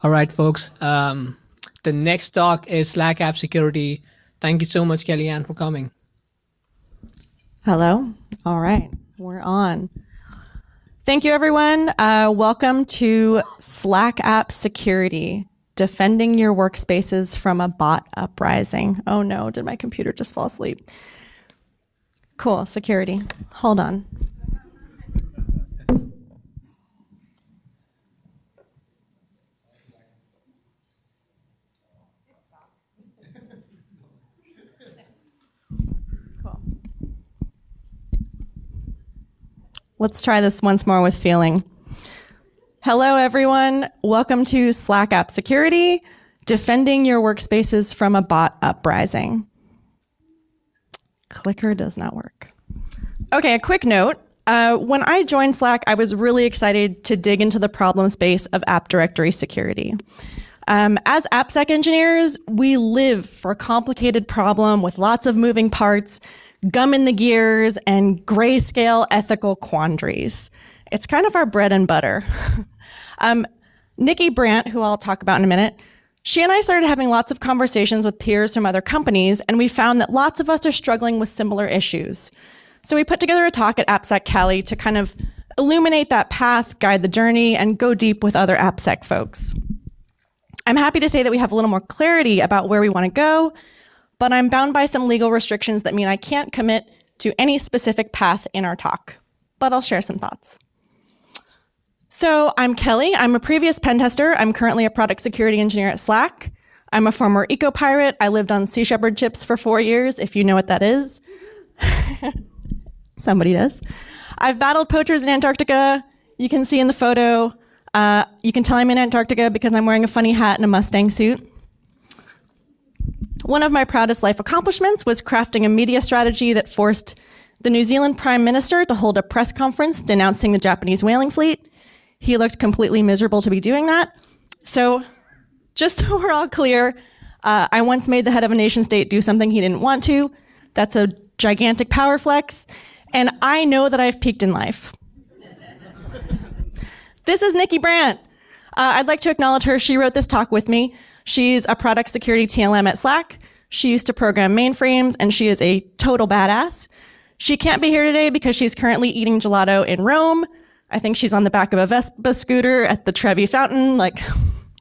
All right, folks. The next talk is Slack app security. Thank you so much, Kellyanne, for coming. Hello. All right, we're on. Thank you, everyone. Welcome to Slack app security, defending your workspaces from a bot uprising. Oh no, did my computer just fall asleep? Cool, security. Hold on. Cool. Let's try this once more with feeling. Hello, everyone. Welcome to Slack app security, defending your workspaces from a bot uprising. Clicker does not work. Okay, a quick note. When I joined Slack, I was really excited to dig into the problem space of app directory security. As AppSec engineers, we live for a complicated problem with lots of moving parts, gum in the gears, and grayscale ethical quandaries. It's kind of our bread and butter. Nikki Brandt, who I'll talk about in a minute, she and I started having lots of conversations with peers from other companies, and we found that lots of us are struggling with similar issues. So we put together a talk at AppSec Cali to kind of illuminate that path, guide the journey, and go deep with other AppSec folks. I'm happy to say that we have a little more clarity about where we want to go, but I'm bound by some legal restrictions that mean I can't commit to any specific path in our talk, but I'll share some thoughts. So I'm Kelly. I'm a previous pen tester. I'm currently a product security engineer at Slack. I'm a former eco-pirate. I lived on Sea Shepherd chips for 4 years, if you know what that is. Somebody does. I've battled poachers in Antarctica. You can see in the photo. You can tell I'm in Antarctica because I'm wearing a funny hat and a Mustang suit. One of my proudest life accomplishments was crafting a media strategy that forced the New Zealand Prime Minister to hold a press conference denouncing the Japanese whaling fleet. He looked completely miserable to be doing that. So just so we're all clear, I once made the head of a nation state do something he didn't want to. That's a gigantic power flex. And I know that I've peaked in life. This is Nikki Brandt. I'd like to acknowledge her. She wrote this talk with me. She's a product security TLM at Slack. She used to program mainframes, and she is a total badass. She can't be here today because she's currently eating gelato in Rome. I think she's on the back of a Vespa scooter at the Trevi Fountain. Like,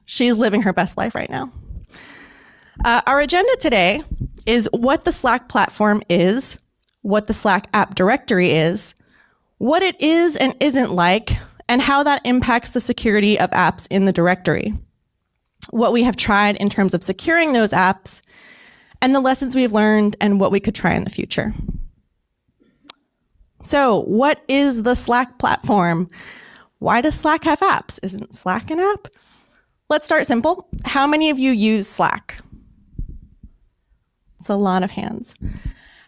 she's living her best life right now. Our agenda today is what the Slack platform is, what the Slack app directory is, what it is and isn't like, and how that impacts the security of apps in the directory, what we have tried in terms of securing those apps, and the lessons we've learned and what we could try in the future. So what is the Slack platform? Why does Slack have apps? Isn't Slack an app? Let's start simple. How many of you use Slack? It's a lot of hands.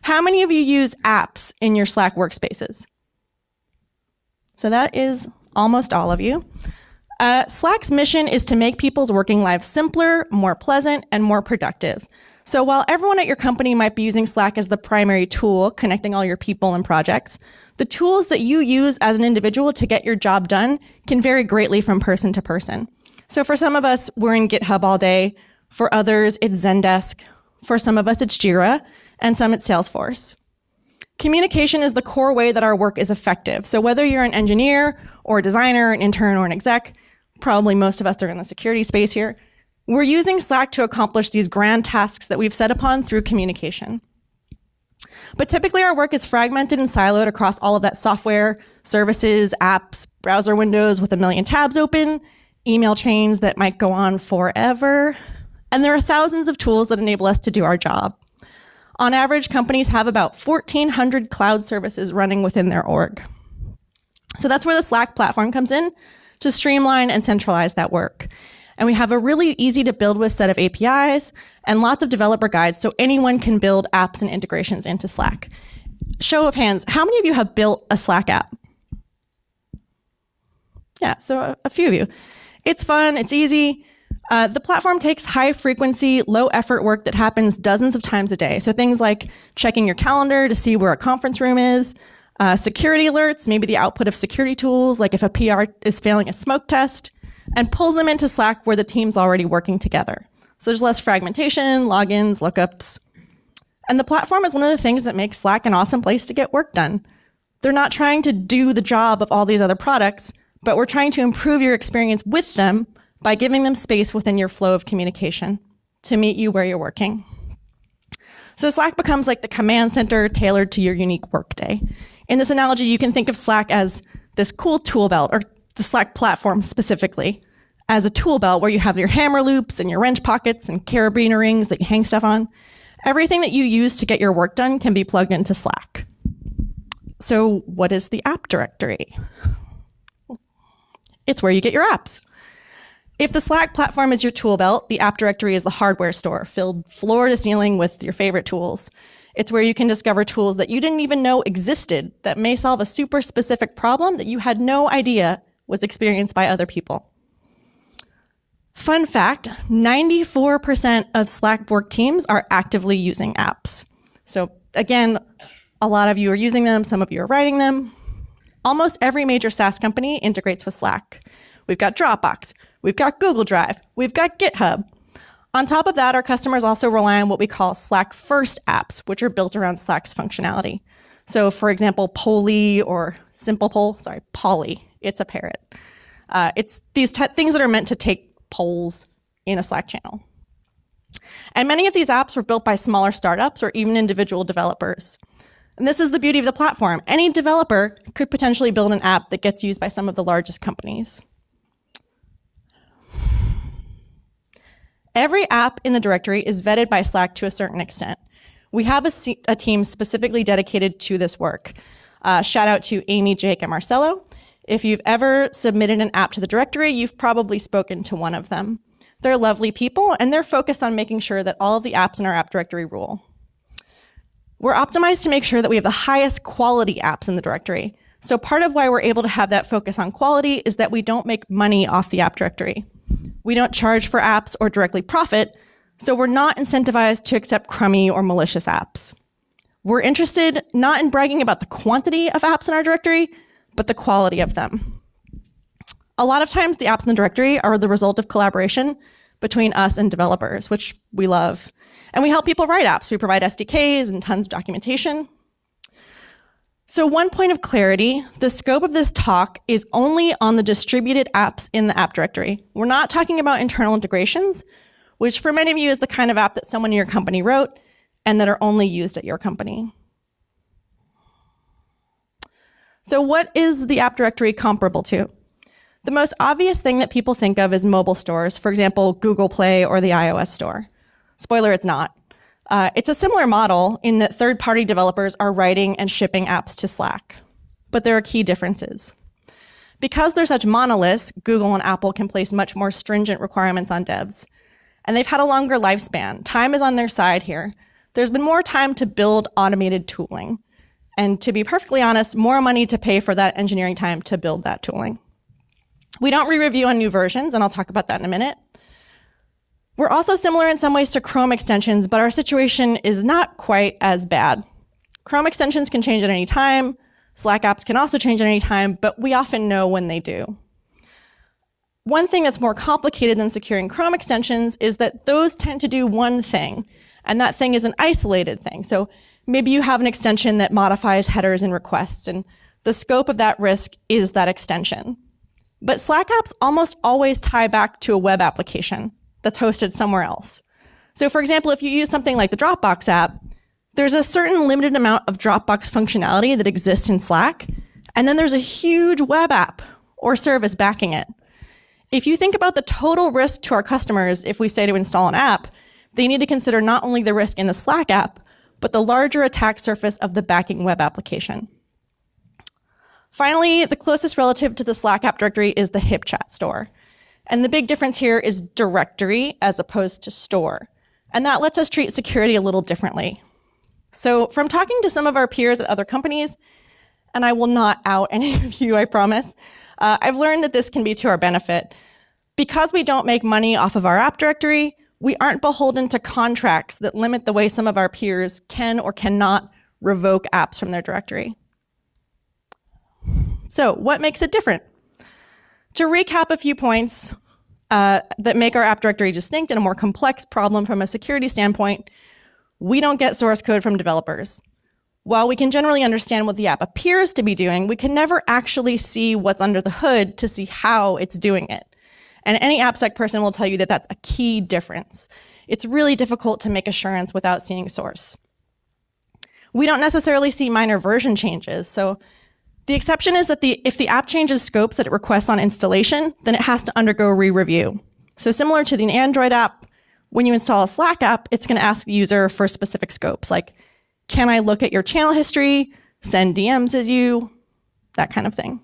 How many of you use apps in your Slack workspaces? So that is almost all of you. Slack's mission is to make people's working lives simpler, more pleasant, and more productive. So while everyone at your company might be using Slack as the primary tool, connecting all your people and projects, the tools that you use as an individual to get your job done can vary greatly from person to person. So for some of us, we're in GitHub all day. For others, it's Zendesk. For some of us, it's Jira, and some it's Salesforce. Communication is the core way that our work is effective. So whether you're an engineer or a designer, an intern, or an exec, probably most of us are in the security space here, we're using Slack to accomplish these grand tasks that we've set upon through communication. But typically our work is fragmented and siloed across all of that software, services, apps, browser windows with a million tabs open, email chains that might go on forever. And there are thousands of tools that enable us to do our job. On average, companies have about 1,400 cloud services running within their org. So that's where the Slack platform comes in to streamline and centralize that work. And we have a really easy to build with set of APIs and lots of developer guides so anyone can build apps and integrations into Slack. Show of hands, how many of you have built a Slack app? Yeah, so a few of you. It's fun, it's easy. The platform takes high frequency, low effort work that happens dozens of times a day. So things like checking your calendar to see where a conference room is, security alerts, maybe the output of security tools, like if a PR is failing a smoke test, and pulls them into Slack where the team's already working together. So there's less fragmentation, logins, lookups. And the platform is one of the things that makes Slack an awesome place to get work done. They're not trying to do the job of all these other products, but we're trying to improve your experience with them by giving them space within your flow of communication to meet you where you're working. So Slack becomes like the command center tailored to your unique workday. In this analogy, you can think of Slack as this cool tool belt, or the Slack platform specifically, as a tool belt where you have your hammer loops and your wrench pockets and carabiner rings that you hang stuff on. Everything that you use to get your work done can be plugged into Slack. So what is the app directory? It's where you get your apps. If the Slack platform is your tool belt, the app directory is the hardware store filled floor to ceiling with your favorite tools. It's where you can discover tools that you didn't even know existed that may solve a super specific problem that you had no idea was experienced by other people. Fun fact, 94% of Slack work teams are actively using apps. So again, a lot of you are using them, some of you are writing them. Almost every major SaaS company integrates with Slack. We've got Dropbox, we've got Google Drive, we've got GitHub. On top of that, our customers also rely on what we call Slack first apps, which are built around Slack's functionality. So for example, Polly or Polly, it's a parrot. It's these things that are meant to take polls in a Slack channel. And many of these apps were built by smaller startups or even individual developers. And this is the beauty of the platform. Any developer could potentially build an app that gets used by some of the largest companies. Every app in the directory is vetted by Slack to a certain extent. We have a team specifically dedicated to this work. Shout out to Amy, Jake, and Marcelo. If you've ever submitted an app to the directory, you've probably spoken to one of them. They're lovely people, and they're focused on making sure that all of the apps in our app directory rule. We're optimized to make sure that we have the highest quality apps in the directory. So part of why we're able to have that focus on quality is that we don't make money off the app directory. We don't charge for apps or directly profit, so we're not incentivized to accept crummy or malicious apps. We're interested not in bragging about the quantity of apps in our directory, but the quality of them. A lot of times the apps in the directory are the result of collaboration between us and developers, which we love. And we help people write apps. We provide SDKs and tons of documentation. So one point of clarity, the scope of this talk is only on the distributed apps in the app directory. We're not talking about internal integrations, which for many of you is the kind of app that someone in your company wrote and that are only used at your company. So what is the app directory comparable to? The most obvious thing that people think of is mobile stores, for example, Google Play or the iOS store. Spoiler, it's not. It's a similar model in that third-party developers are writing and shipping apps to Slack. But there are key differences. Because they're such monoliths, Google and Apple can place much more stringent requirements on devs. And they've had a longer lifespan. Time is on their side here. There's been more time to build automated tooling. And to be perfectly honest, more money to pay for that engineering time to build that tooling. We don't re-review on new versions, and I'll talk about that in a minute. We're also similar in some ways to Chrome extensions, but our situation is not quite as bad. Chrome extensions can change at any time. Slack apps can also change at any time, but we often know when they do. One thing that's more complicated than securing Chrome extensions is that those tend to do one thing, and that thing is an isolated thing. So maybe you have an extension that modifies headers and requests, and the scope of that risk is that extension. But Slack apps almost always tie back to a web application that's hosted somewhere else. So for example, if you use something like the Dropbox app, there's a certain limited amount of Dropbox functionality that exists in Slack, and then there's a huge web app or service backing it. If you think about the total risk to our customers, if we say to install an app, they need to consider not only the risk in the Slack app, but the larger attack surface of the backing web application. Finally, the closest relative to the Slack app directory is the HipChat store. And the big difference here is directory as opposed to store. And that lets us treat security a little differently. So from talking to some of our peers at other companies, and I will not out any of you, I promise, I've learned that this can be to our benefit. Because we don't make money off of our app directory, we aren't beholden to contracts that limit the way some of our peers can or cannot revoke apps from their directory. So what makes it different? To recap a few points that make our app directory distinct and a more complex problem from a security standpoint, we don't get source code from developers. While we can generally understand what the app appears to be doing, we can never actually see what's under the hood to see how it's doing it. And any AppSec person will tell you that that's a key difference. It's really difficult to make assurance without seeing source. We don't necessarily see minor version changes. So the exception is that if the app changes scopes that it requests on installation, then it has to undergo re-review. So similar to the Android app, when you install a Slack app, it's going to ask the user for specific scopes, like, can I look at your channel history, send DMs as you, that kind of thing.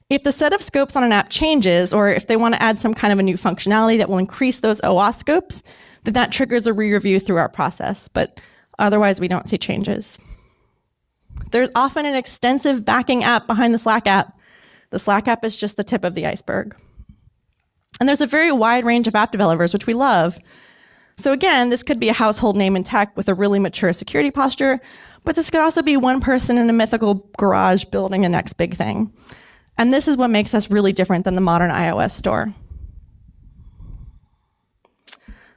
If the set of scopes on an app changes, or if they want to add some kind of a new functionality that will increase those OAuth scopes, then that triggers a re-review through our process, but otherwise we don't see changes. There's often an extensive backing app behind the Slack app. The Slack app is just the tip of the iceberg. And there's a very wide range of app developers, which we love. So again, this could be a household name in tech with a really mature security posture, but this could also be one person in a mythical garage building the next big thing. And this is what makes us really different than the modern iOS store.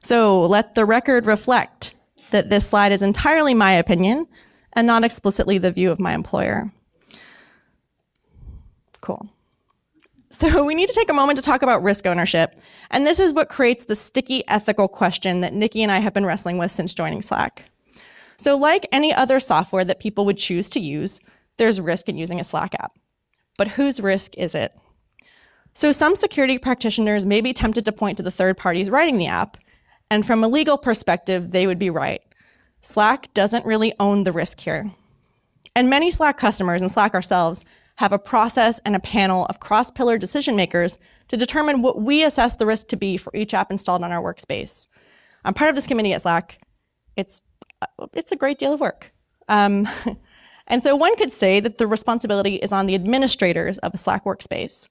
So let the record reflect that this slide is entirely my opinion and not explicitly the view of my employer. Cool. So we need to take a moment to talk about risk ownership. And this is what creates the sticky ethical question that Nikki and I have been wrestling with since joining Slack. So like any other software that people would choose to use, there's risk in using a Slack app. But whose risk is it? So some security practitioners may be tempted to point to the third parties writing the app. And from a legal perspective, they would be right. Slack doesn't really own the risk here. And many Slack customers and Slack ourselves have a process and a panel of cross-pillar decision makers to determine what we assess the risk to be for each app installed on our workspace. I'm part of this committee at Slack. It's a great deal of work. And so one could say that the responsibility is on the administrators of a Slack workspace.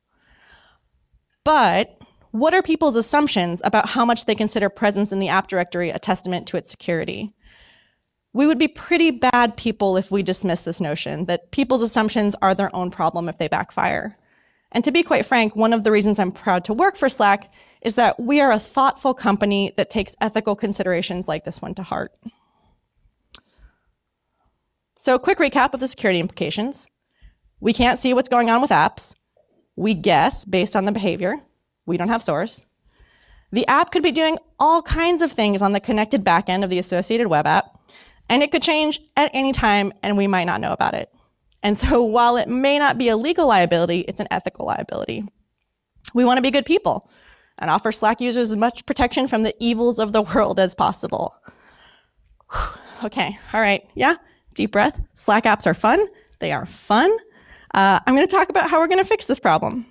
But what are people's assumptions about how much they consider presence in the app directory a testament to its security? We would be pretty bad people if we dismiss this notion that people's assumptions are their own problem if they backfire. And to be quite frank, one of the reasons I'm proud to work for Slack is that we are a thoughtful company that takes ethical considerations like this one to heart. So a quick recap of the security implications. We can't see what's going on with apps. We guess based on the behavior. We don't have source. The app could be doing all kinds of things on the connected backend of the associated web app. And it could change at any time, and we might not know about it. And so while it may not be a legal liability, it's an ethical liability. We want to be good people and offer Slack users as much protection from the evils of the world as possible. Okay, all right, yeah, deep breath. Slack apps are fun. They are fun. I'm going to talk about how we're going to fix this problem.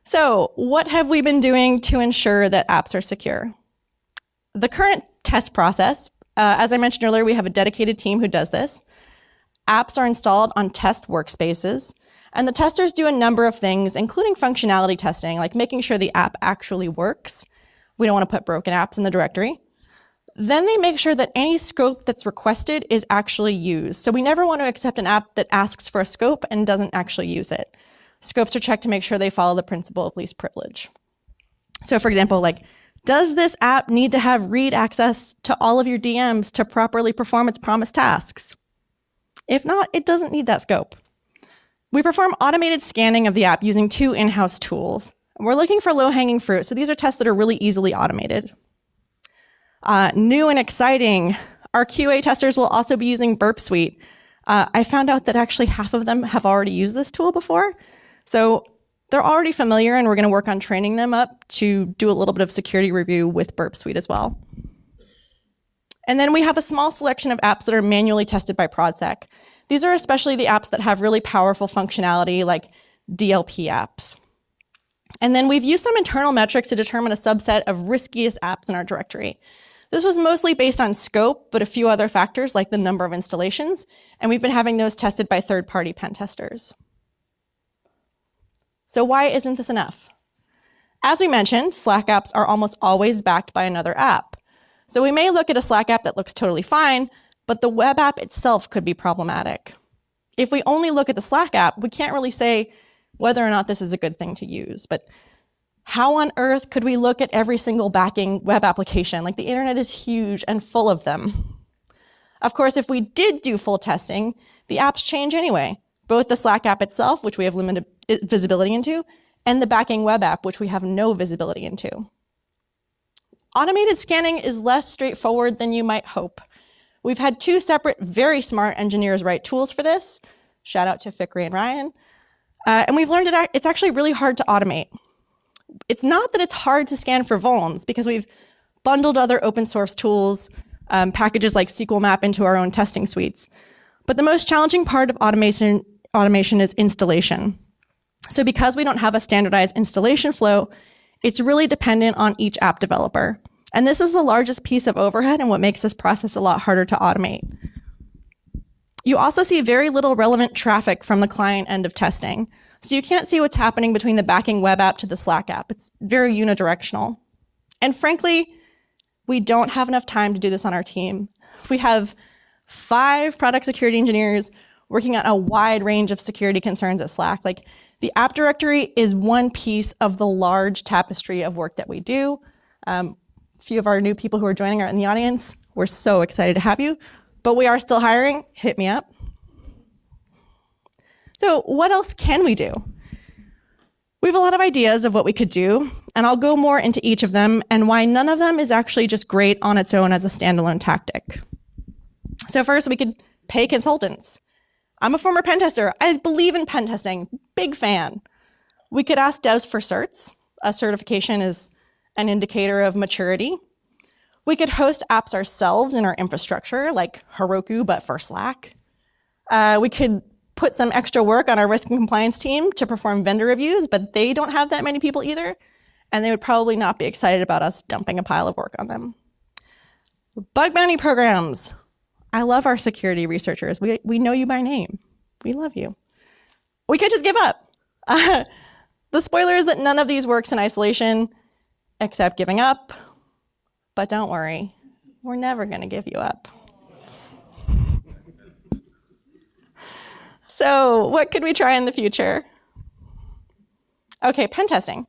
So what have we been doing to ensure that apps are secure? The current test process, as I mentioned earlier, we have a dedicated team who does this. Apps are installed on test workspaces, and the testers do a number of things, including functionality testing, like making sure the app actually works. We don't want to put broken apps in the directory. Then they make sure that any scope that's requested is actually used. So we never want to accept an app that asks for a scope and doesn't actually use it. Scopes are checked to make sure they follow the principle of least privilege. So for example, like, does this app need to have read access to all of your DMs to properly perform its promised tasks? If not, it doesn't need that scope. We perform automated scanning of the app using 2 in-house tools. We're looking for low-hanging fruit, so these are tests that are really easily automated. New and exciting, our QA testers will also be using Burp Suite. I found out that actually half of them have already used this tool before. So they're already familiar, and we're going to work on training them up to do a little bit of security review with Burp Suite as well. And then we have a small selection of apps that are manually tested by ProdSec. These are especially the apps that have really powerful functionality, like DLP apps. And then we've used some internal metrics to determine a subset of riskiest apps in our directory. This was mostly based on scope, but a few other factors like the number of installations, and we've been having those tested by third-party pen testers. So why isn't this enough? As we mentioned, Slack apps are almost always backed by another app. So we may look at a Slack app that looks totally fine, but the web app itself could be problematic. If we only look at the Slack app, we can't really say, whether or not this is a good thing to use. But how on earth could we look at every single backing web application? Like, the internet is huge and full of them. Of course, if we did do full testing, the apps change anyway. Both the Slack app itself, which we have limited visibility into, and the backing web app, which we have no visibility into. Automated scanning is less straightforward than you might hope. We've had 2 separate, very smart engineers write tools for this. Shout out to Fikri and Ryan. And we've learned it's actually really hard to automate. It's not that it's hard to scan for vulns, because we've bundled other open source tools, packages like SQL Map into our own testing suites. But the most challenging part of automation is installation. So because we don't have a standardized installation flow, it's really dependent on each app developer. And this is the largest piece of overhead and what makes this process a lot harder to automate. You also see very little relevant traffic from the client end of testing. So you can't see what's happening between the backing web app to the Slack app. It's very unidirectional. And frankly, we don't have enough time to do this on our team. We have 5 product security engineers working on a wide range of security concerns at Slack. Like, the app directory is one piece of the large tapestry of work that we do. A few of our new people who are joining are in the audience. We're so excited to have you, but we are still hiring. Hit me up. So what else can we do? We have a lot of ideas of what we could do, and I'll go more into each of them and why none of them is actually just great on its own as a standalone tactic. So first, we could pay consultants. I'm a former pen tester. I believe in pen testing. Big fan. We could ask devs for certs. A certification is an indicator of maturity. We could host apps ourselves in our infrastructure, like Heroku, but for Slack. We could put some extra work on our risk and compliance team to perform vendor reviews, but they don't have that many people either, and they would probably not be excited about us dumping a pile of work on them. Bug bounty programs. I love our security researchers. We know you by name. We love you. We could just give up. The spoiler is that none of these works in isolation, except giving up. But don't worry, we're never going to give you up. So what could we try in the future? Okay, pen testing.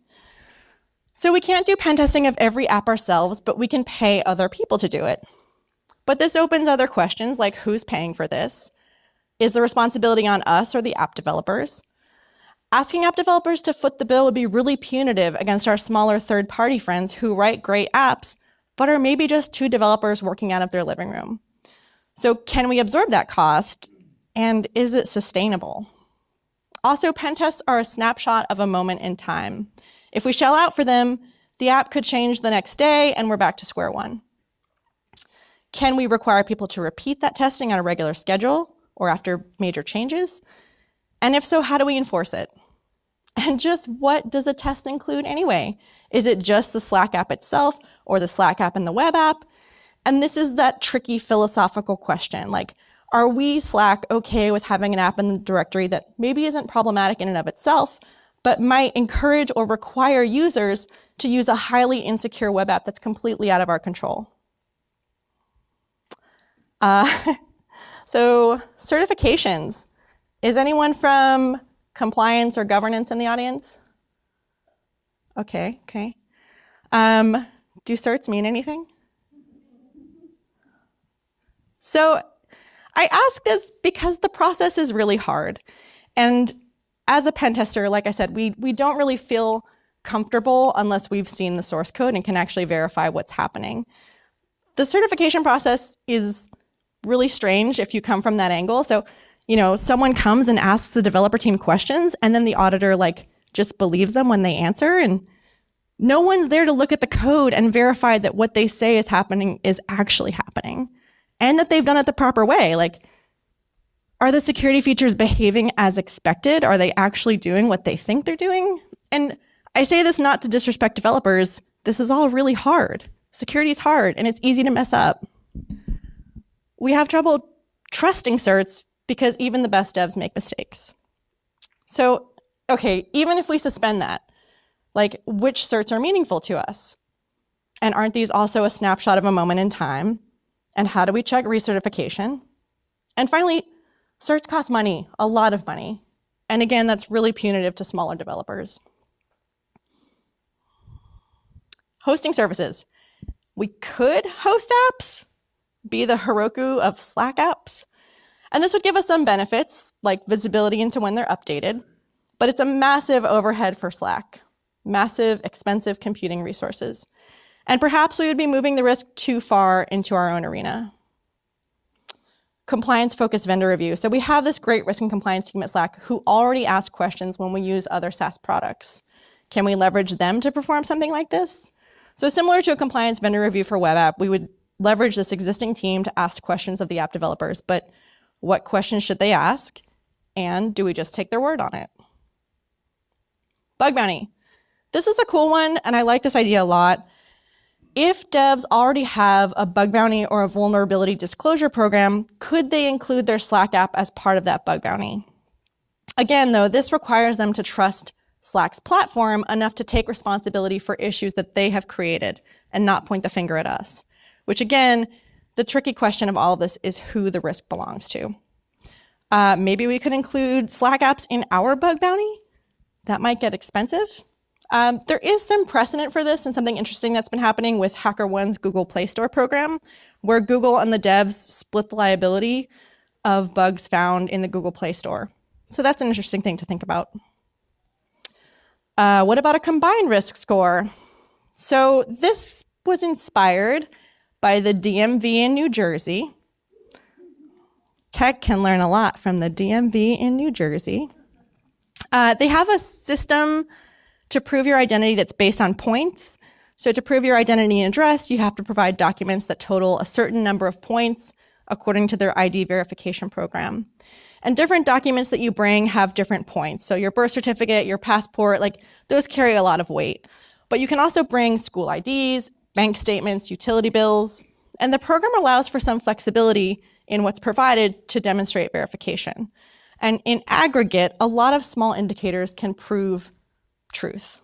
So we can't do pen testing of every app ourselves, but we can pay other people to do it. But this opens other questions, like who's paying for this? Is the responsibility on us or the app developers? Asking app developers to foot the bill would be really punitive against our smaller third-party friends who write great apps, but are maybe just 2 developers working out of their living room. So can we absorb that cost? And is it sustainable? Also, pen tests are a snapshot of a moment in time. If we shell out for them, the app could change the next day and we're back to square one. Can we require people to repeat that testing on a regular schedule or after major changes? And if so, how do we enforce it? And just what does a test include anyway? Is it just the Slack app itself or the Slack app and the web app? And this is that tricky philosophical question, like, are we, Slack, okay with having an app in the directory that maybe isn't problematic in and of itself, but might encourage or require users to use a highly insecure web app that's completely out of our control? So certifications. Is anyone from compliance or governance in the audience? Okay. Do certs mean anything? So I ask this because the process is really hard. And as a pen tester, like I said, we don't really feel comfortable unless we've seen the source code and can actually verify what's happening. The certification process is really strange if you come from that angle. So, someone comes and asks the developer team questions, and then the auditor just believes them when they answer, and no one's there to look at the code and verify that what they say is happening is actually happening, and that they've done it the proper way. Are the security features behaving as expected? Are they actually doing what they think they're doing? And I say this not to disrespect developers. This is all really hard. Security is hard, and it's easy to mess up. We have trouble trusting certs because even the best devs make mistakes. So, okay, even if we suspend that, which certs are meaningful to us? And aren't these also a snapshot of a moment in time? And how do we check recertification? And finally, certs cost money, a lot of money. And again, that's really punitive to smaller developers. Hosting services. We could host apps, be the Heroku of Slack apps. And this would give us some benefits, like visibility into when they're updated. But it's a massive overhead for Slack, massive, expensive computing resources. And perhaps we would be moving the risk too far into our own arena. Compliance-focused vendor review. So we have this great risk and compliance team at Slack who already ask questions when we use other SaaS products. Can we leverage them to perform something like this? So similar to a compliance vendor review for web app, we would leverage this existing team to ask questions of the app developers, but what questions should they ask? And do we just take their word on it? Bug bounty. This is a cool one, and I like this idea a lot. If devs already have a bug bounty or a vulnerability disclosure program, could they include their Slack app as part of that bug bounty? Again, though, this requires them to trust Slack's platform enough to take responsibility for issues that they have created and not point the finger at us. Which again, the tricky question of all of this is who the risk belongs to. Maybe we could include Slack apps in our bug bounty. That might get expensive. There is some precedent for this and something interesting that's been happening with HackerOne's Google Play Store program, where Google and the devs split the liability of bugs found in the Google Play Store. So that's an interesting thing to think about. What about a combined risk score? So this was inspired by the DMV in New Jersey. Tech can learn a lot from the DMV in New Jersey. They have a system to prove your identity that's based on points. So to prove your identity and address, you have to provide documents that total a certain number of points according to their ID verification program. And different documents that you bring have different points. So your birth certificate, your passport, like those carry a lot of weight. But you can also bring school IDs, bank statements, utility bills, and the program allows for some flexibility in what's provided to demonstrate verification. And in aggregate, a lot of small indicators can prove truth.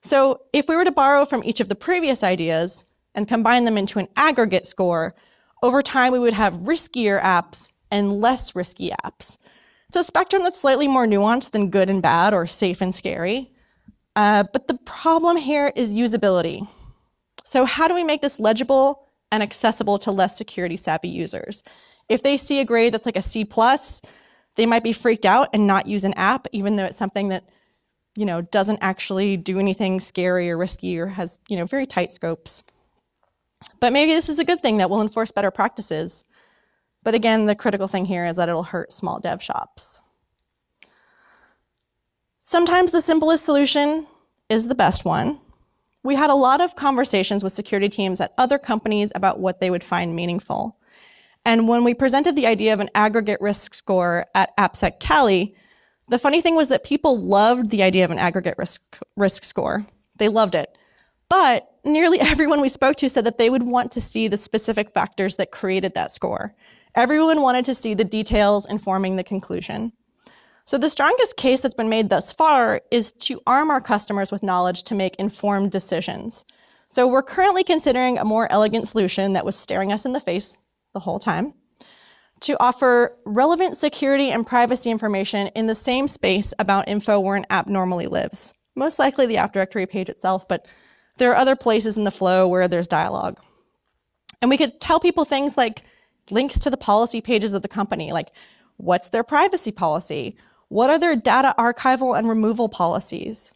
So if we were to borrow from each of the previous ideas and combine them into an aggregate score, over time we would have riskier apps and less risky apps. It's a spectrum that's slightly more nuanced than good and bad or safe and scary. But the problem here is usability. So how do we make this legible and accessible to less security savvy users? If they see a grade that's like a C+, they might be freaked out and not use an app, even though it's something that, doesn't actually do anything scary or risky or has, very tight scopes. But maybe this is a good thing that will enforce better practices. But again, the critical thing here is that it'll hurt small dev shops. Sometimes the simplest solution is the best one. We had a lot of conversations with security teams at other companies about what they would find meaningful. And when we presented the idea of an aggregate risk score at AppSec Cali, the funny thing was that people loved the idea of an aggregate risk score. They loved it. But nearly everyone we spoke to said that they would want to see the specific factors that created that score. Everyone wanted to see the details informing the conclusion. So the strongest case that's been made thus far is to arm our customers with knowledge to make informed decisions. So we're currently considering a more elegant solution that was staring us in the face the whole time, to offer relevant security and privacy information in the same space about info where an app normally lives. Most likely the app directory page itself, but there are other places in the flow where there's dialogue. And we could tell people things like links to the policy pages of the company, like what's their privacy policy? What are their data archival and removal policies?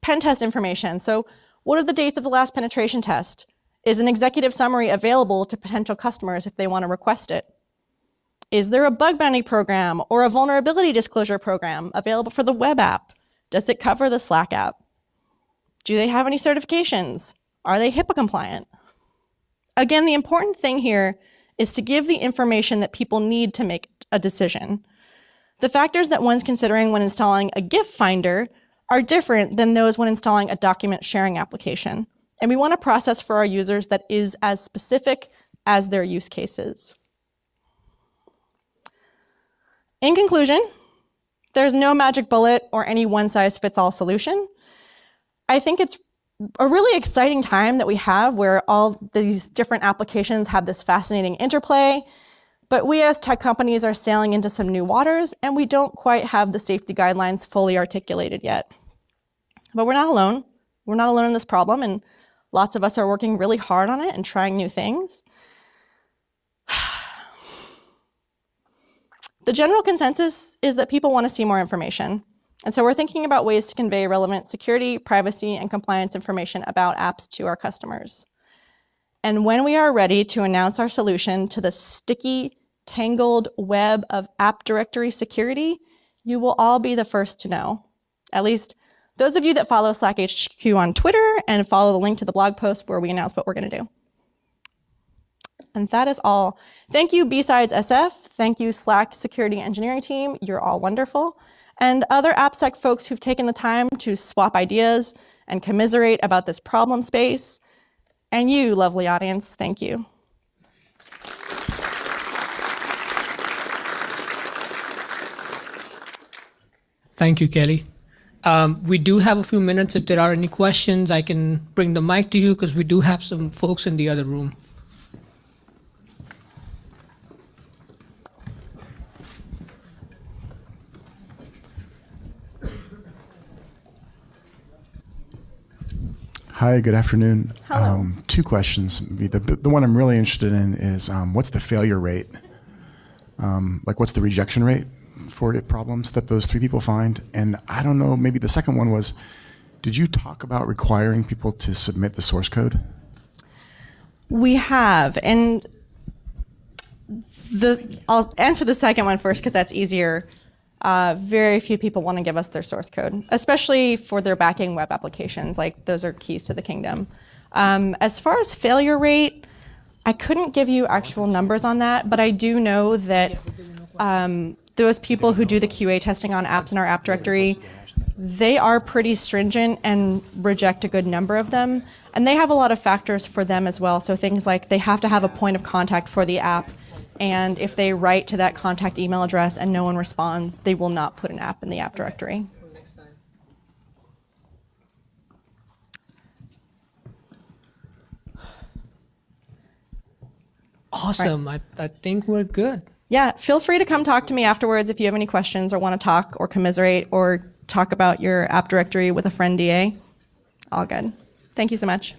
Pen test information. So what are the dates of the last penetration test? Is an executive summary available to potential customers if they want to request it? Is there a bug bounty program or a vulnerability disclosure program available for the web app? Does it cover the Slack app? Do they have any certifications? Are they HIPAA compliant? Again, the important thing here is to give the information that people need to make a decision. The factors that one's considering when installing a GIF finder are different than those when installing a document sharing application. And we want a process for our users that is as specific as their use cases. In conclusion, there's no magic bullet or any one-size-fits-all solution. I think it's a really exciting time that we have where all these different applications have this fascinating interplay. But we as tech companies are sailing into some new waters, and we don't quite have the safety guidelines fully articulated yet. But we're not alone. We're not alone in this problem, and lots of us are working really hard on it and trying new things. The general consensus is that people want to see more information. And so we're thinking about ways to convey relevant security, privacy, and compliance information about apps to our customers. And when we are ready to announce our solution to the sticky, tangled web of app directory security, you will all be the first to know. At least those of you that follow Slack HQ on Twitter and follow the link to the blog post where we announce what we're going to do. And that is all. Thank you, BSidesSF. Thank you, Slack security engineering team. You're all wonderful. And other AppSec folks who've taken the time to swap ideas and commiserate about this problem space. And you, lovely audience, thank you. Thank you, Kelly. We do have a few minutes. If there are any questions, I can bring the mic to you because we do have some folks in the other room. Hi, good afternoon. Hello. Two questions. The one I'm really interested in is what's the failure rate? What's the rejection rate for problems that those three people find? And I don't know, maybe the second one was, did you talk about requiring people to submit the source code? We have, and I'll answer the second one first because that's easier. Very few people want to give us their source code, especially for their backing web applications. Like, those are keys to the kingdom. As far as failure rate, I couldn't give you actual numbers on that, but I do know that those people who do the QA testing on apps in our app directory, they are pretty stringent and reject a good number of them. And they have a lot of factors for them as well. So things like they have to have a point of contact for the app. And if they write to that contact email address and no one responds, they will not put an app in the app directory. Awesome. Right. I think we're good. Yeah, feel free to come talk to me afterwards if you have any questions or want to talk or commiserate or talk about your app directory with a friend DA. All good. Thank you so much.